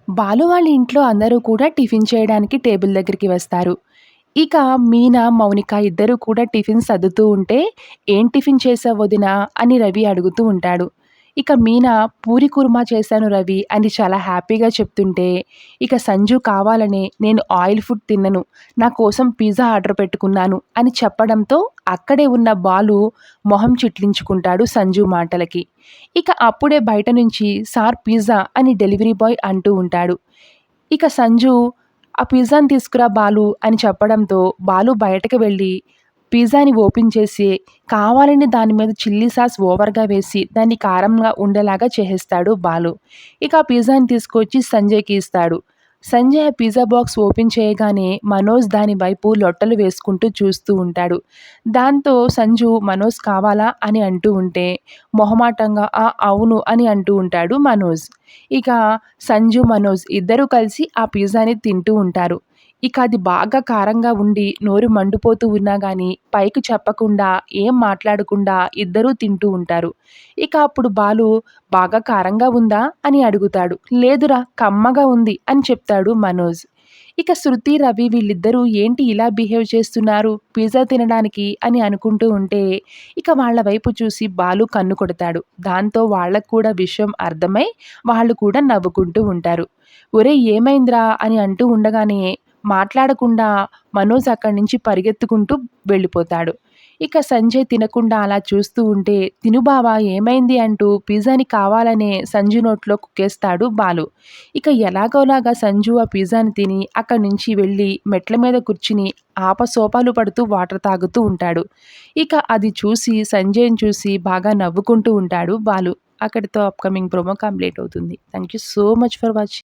బాలు వాళ్ళ ఇంట్లో అందరూ కూడా టిఫిన్ చేయడానికి టేబుల్ దగ్గరికి వస్తారు. ఇక మీనా, మౌనిక ఇద్దరూ కూడా టిఫిన్ సర్దుతూ ఉంటే, "ఏం టిఫిన్ చేశావు వదినా?" అని రవి అడుగుతూ ఉంటాడు. ఇక మీనా, "పూరి కుర్మా చేశాను రవి" అని చాలా హ్యాపీగా చెప్తుంటే, ఇక సంజు కావాలనే, "నేను ఆయిల్ ఫుడ్ తినను. నా కోసం పిజ్జా ఆర్డర్ పెట్టుకున్నాను" అని చెప్పడంతో అక్కడే ఉన్న బాలు మొహం చిట్లించుకుంటాడు సంజు మాటలకి. ఇక అప్పుడే బయట నుంచి, "సార్ పిజ్జా" అని డెలివరీ బాయ్ అంటూ ఉంటాడు. ఇక సంజు, "ఆ పిజ్జాని తీసుకురా బాలు" అని చెప్పడంతో బాలు బయటకి వెళ్ళి పిజ్జాని ఓపెన్ చేసి కావాలని దాని మీద చిల్లీ సాస్ ఓవర్‌గా వేసి దాన్ని కారంగా ఉండేలాగా చేసేస్తాడు బాలు. ఇక ఆ పిజ్జాని తీసుకొచ్చి సంజయ్‌కి ఇస్తాడు. సంజయ్ ఆ పిజ్జా బాక్స్ ఓపెన్ చేయగానే మనోజ్ దాని వైపు లొట్టలు వేసుకుంటూ చూస్తూ ఉంటాడు. దాంతో సంజు మనోజ్ కావాలా అని అంటూ ఉంటే మొహమాటంగా "ఆ! అవును" అని అంటూ ఉంటాడు మనోజ్. ఇక సంజు, మనోజ్ ఇద్దరూ కలిసి ఆ పిజ్జాని తింటూ ఉంటారు. ఇక అది బాగా కారంగా ఉండి నోరు మండిపోతూ ఉన్నా గానీ పైకి చెప్పకుండా, ఏం మాట్లాడకుండా ఇద్దరూ తింటూ ఉంటారు. ఇక అప్పుడు బాలు, "బాగా కారంగా ఉందా?" అని అడుగుతాడు. "లేదురా, కమ్మగా ఉంది" అని చెప్తాడు మనోజ్. ఇక శృతి, రవి వీళ్ళిద్దరూ ఏంటి ఇలా బిహేవ్ చేస్తున్నారు పిజ్జా తినడానికి అని అనుకుంటూ ఉంటే, ఇక వాళ్ళ వైపు చూసి బాలు కన్ను కొడతాడు. దాంతో వాళ్ళకి కూడా విషయం అర్థమై వాళ్ళు కూడా నవ్వుకుంటూ ఉంటారు. "ఒరేయ్ ఏమైందిరా" అని అంటూ ఉండగానే మాట్లాడకుండా మనోజ్ అక్కడి నుంచి పరిగెత్తుకుంటూ వెళ్ళిపోతాడు. ఇక సంజయ్ తినకుండా అలా చూస్తూ ఉంటే, "తిను బావ ఏమైంది?" అంటూ పిజ్జాని కావాలనే సంజు నోట్లో కుక్కేస్తాడు బాలు. ఇక ఎలాగోలాగా సంజు ఆ పిజ్జాని తిని అక్కడి నుంచి వెళ్ళి మెట్ల మీద కూర్చుని ఆపసోపాలు పడుతూ వాటర్ తాగుతూ ఉంటాడు. ఇక అది చూసి సంజయ్‌ని చూసి బాగా నవ్వుకుంటూ ఉంటాడు బాలు. అక్కడితో అప్‌కమింగ్ ప్రోమో కంప్లీట్ అవుతుంది. Thank you so much for watching.